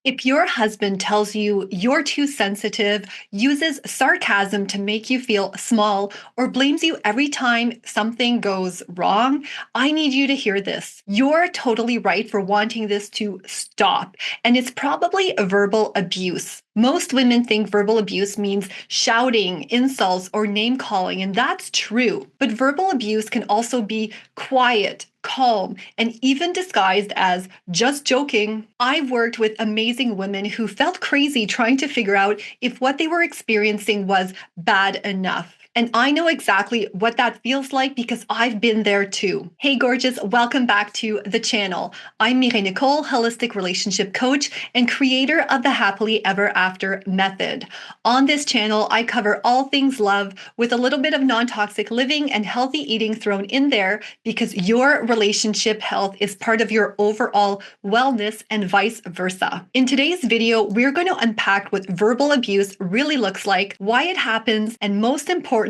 If your husband tells you you're too sensitive, uses sarcasm to make you feel small, or blames you every time something goes wrong, I need you to hear this. You're totally right for wanting this to stop, and it's probably verbal abuse. Most women think verbal abuse means shouting, insults, or name calling, and that's true. But verbal abuse can also be quiet, calm, and even disguised as just joking. I've worked with amazing women who felt crazy trying to figure out if what they were experiencing was bad enough. And I know exactly what that feels like because I've been there too. Hey, gorgeous, welcome back to the channel. I'm Mireille Nicole, holistic relationship coach and creator of the Happily Ever After method. On this channel, I cover all things love with a little bit of non-toxic living and healthy eating thrown in there because your relationship health is part of your overall wellness and vice versa. In today's video, we're going to unpack what verbal abuse really looks like, why it happens, and most importantly,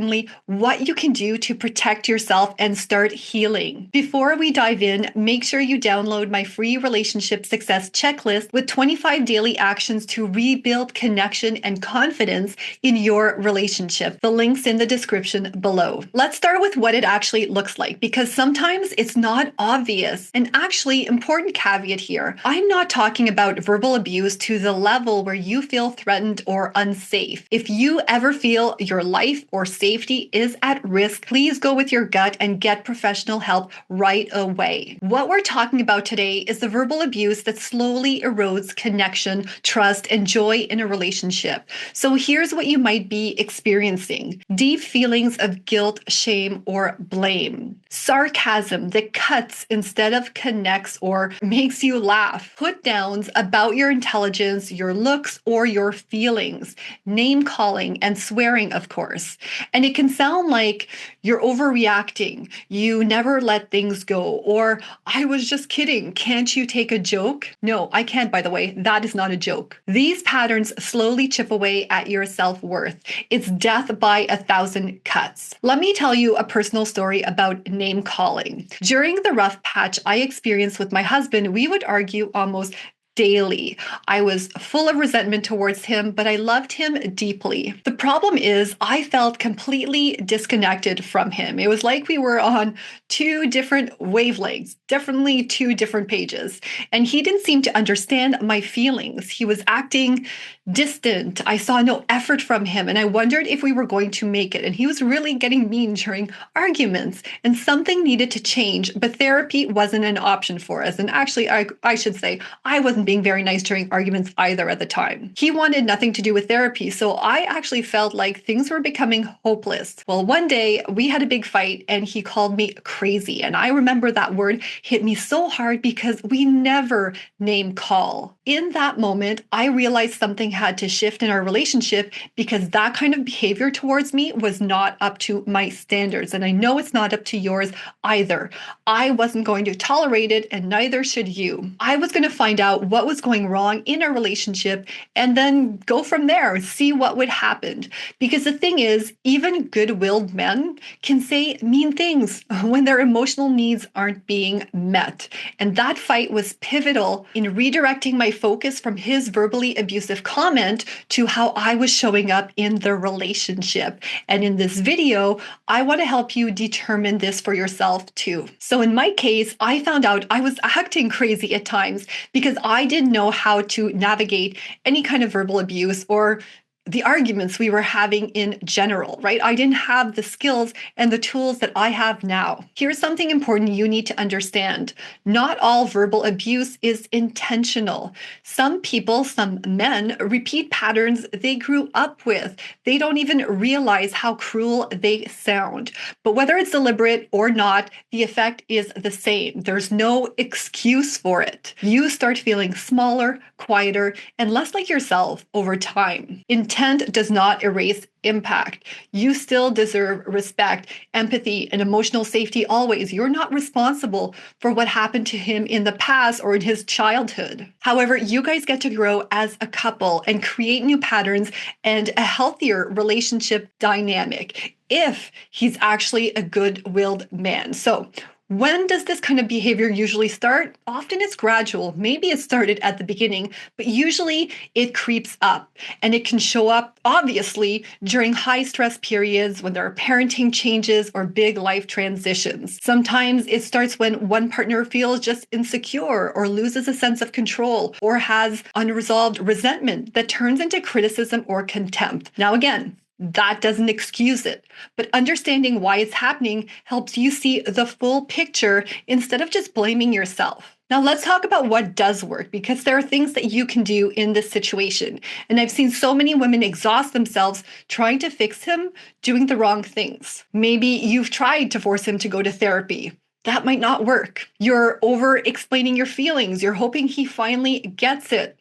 what you can do to protect yourself and start healing. Before we dive in, make sure you download my free relationship success checklist with 25 daily actions to rebuild connection and confidence in your relationship. The link's in the description below. Let's start with what it actually looks like because sometimes it's not obvious. And actually, important caveat here, I'm not talking about verbal abuse to the level where you feel threatened or unsafe. If you ever feel your life or safety is at risk, please go with your gut and get professional help right away. What we're talking about today is the verbal abuse that slowly erodes connection, trust, and joy in a relationship. So here's what you might be experiencing: deep feelings of guilt, shame, or blame. Sarcasm that cuts instead of connects or makes you laugh. Put downs about your intelligence, your looks, or your feelings. Name calling and swearing, of course. And it can sound like you're overreacting, you never let things go, or I was just kidding, can't you take a joke? No, I can't, by the way. That is not a joke. These patterns slowly chip away at your self-worth. It's death by 1,000 cuts. Let me tell you a personal story about name calling. During the rough patch I experienced with my husband, we would argue almost daily. I was full of resentment towards him, but I loved him deeply. The problem is I felt completely disconnected from him. It was like we were on two different wavelengths, definitely two different pages. And he didn't seem to understand my feelings. He was acting distant. I saw no effort from him, and I wondered if we were going to make it. And he was really getting mean during arguments, and something needed to change, but therapy wasn't an option for us. And actually, I should say, I wasn't being very nice during arguments either at the time. He wanted nothing to do with therapy, so I actually felt like things were becoming hopeless. Well, one day we had a big fight and he called me crazy. And I remember that word hit me so hard because we never name call. In that moment, I realized something had to shift in our relationship because that kind of behavior towards me was not up to my standards. And I know it's not up to yours either. I wasn't going to tolerate it, and neither should you. I was going to find out what was going wrong in our relationship and then go from there, see what would happen. Because the thing is, even good-willed men can say mean things when their emotional needs aren't being met. And that fight was pivotal in redirecting my focus from his verbally abusive comment to how I was showing up in the relationship. And in this video, I want to help you determine this for yourself too. So in my case, I found out I was acting crazy at times because I didn't know how to navigate any kind of verbal abuse or the arguments we were having in general, right? I didn't have the skills and the tools that I have now. Here's something important you need to understand. Not all verbal abuse is intentional. Some people, some men, repeat patterns they grew up with. They don't even realize how cruel they sound. But whether it's deliberate or not, the effect is the same. There's no excuse for it. You start feeling smaller, quieter, and less like yourself over time. Intent does not erase impact. You still deserve respect, empathy, and emotional safety always. You're not responsible for what happened to him in the past or in his childhood. However, you guys get to grow as a couple and create new patterns and a healthier relationship dynamic if he's actually a good-willed man. So When does this kind of behavior usually start? Often it's gradual. Maybe it started at the beginning, but usually it creeps up and it can show up obviously during high stress periods when there are parenting changes or big life transitions. Sometimes it starts when one partner feels just insecure or loses a sense of control or has unresolved resentment that turns into criticism or contempt. Now, again, that doesn't excuse it, but understanding why it's happening helps you see the full picture instead of just blaming yourself. Now, let's talk about what does work because there are things that you can do in this situation. And I've seen so many women exhaust themselves trying to fix him doing the wrong things. Maybe you've tried to force him to go to therapy. That might not work. You're over explaining your feelings. You're hoping he finally gets it.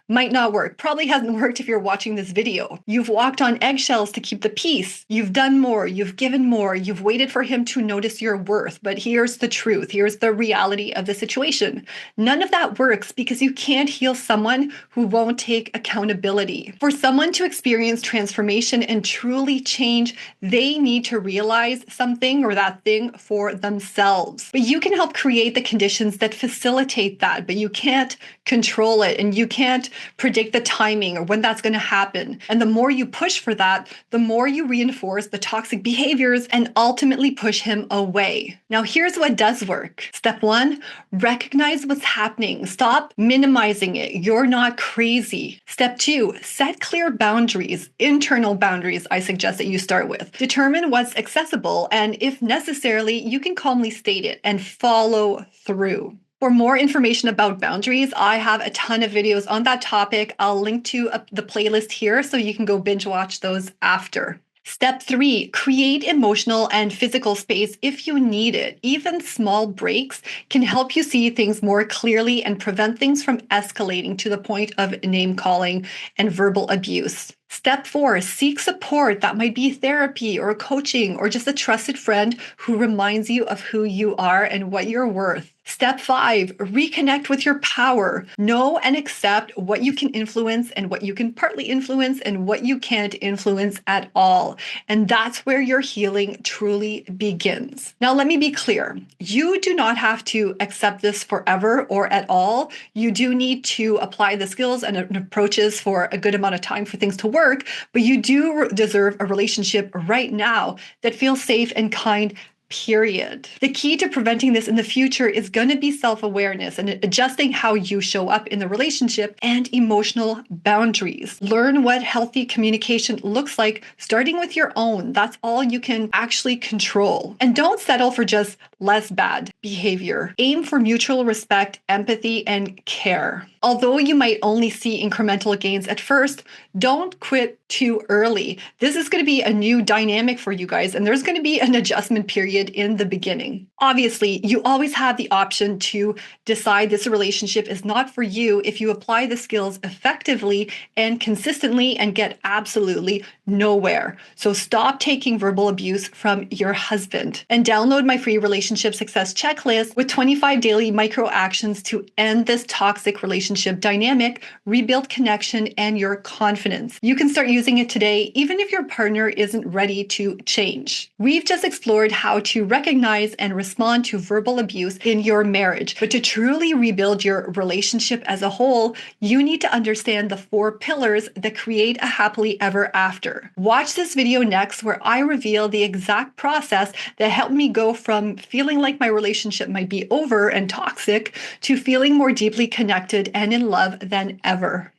Might not work. Probably hasn't worked if you're watching this video. You've walked on eggshells to keep the peace. You've done more. You've given more. You've waited for him to notice your worth. But here's the truth. Here's the reality of the situation. None of that works because you can't heal someone who won't take accountability. For someone to experience transformation and truly change, they need to realize something or that thing for themselves. But you can help create the conditions that facilitate that, but you can't control it and you can't predict the timing or when that's going to happen. And the more you push for that, the more you reinforce the toxic behaviors and ultimately push him away. Now, here's what does work. Step 1, recognize what's happening. Stop minimizing it. You're not crazy. Step 2, set clear boundaries, internal boundaries, I suggest that you start with. Determine what's accessible, and if necessarily, you can calmly state it and follow through. For more information about boundaries, I have a ton of videos on that topic. I'll link to the playlist here so you can go binge watch those after. Step 3, create emotional and physical space if you need it. Even small breaks can help you see things more clearly and prevent things from escalating to the point of name calling and verbal abuse. Step 4, seek support. That might be therapy or coaching or just a trusted friend who reminds you of who you are and what you're worth. Step 5, reconnect with your power. Know and accept what you can influence and what you can partly influence and what you can't influence at all. And that's where your healing truly begins. Now, let me be clear. You do not have to accept this forever or at all. You do need to apply the skills and approaches for a good amount of time for things to work, but you do deserve a relationship right now that feels safe and kind. Period. The key to preventing this in the future is going to be self-awareness and adjusting how you show up in the relationship and emotional boundaries. Learn what healthy communication looks like, starting with your own. That's all you can actually control. And don't settle for just less bad behavior. Aim for mutual respect, empathy, and care. Although you might only see incremental gains at first, don't quit too early. This is going to be a new dynamic for you guys, and there's going to be an adjustment period in the beginning. Obviously, you always have the option to decide this relationship is not for you if you apply the skills effectively and consistently and get absolutely nowhere. So stop taking verbal abuse from your husband and download my free relationship success checklist with 25 daily micro actions to end this toxic relationship dynamic, rebuild connection, and your confidence. You can start using it today, even if your partner isn't ready to change. We've just explored how to recognize and respond to verbal abuse in your marriage. But to truly rebuild your relationship as a whole, you need to understand the 4 pillars that create a happily ever after. Watch this video next where I reveal the exact process that helped me go from feeling like my relationship might be over and toxic to feeling more deeply connected and in love than ever.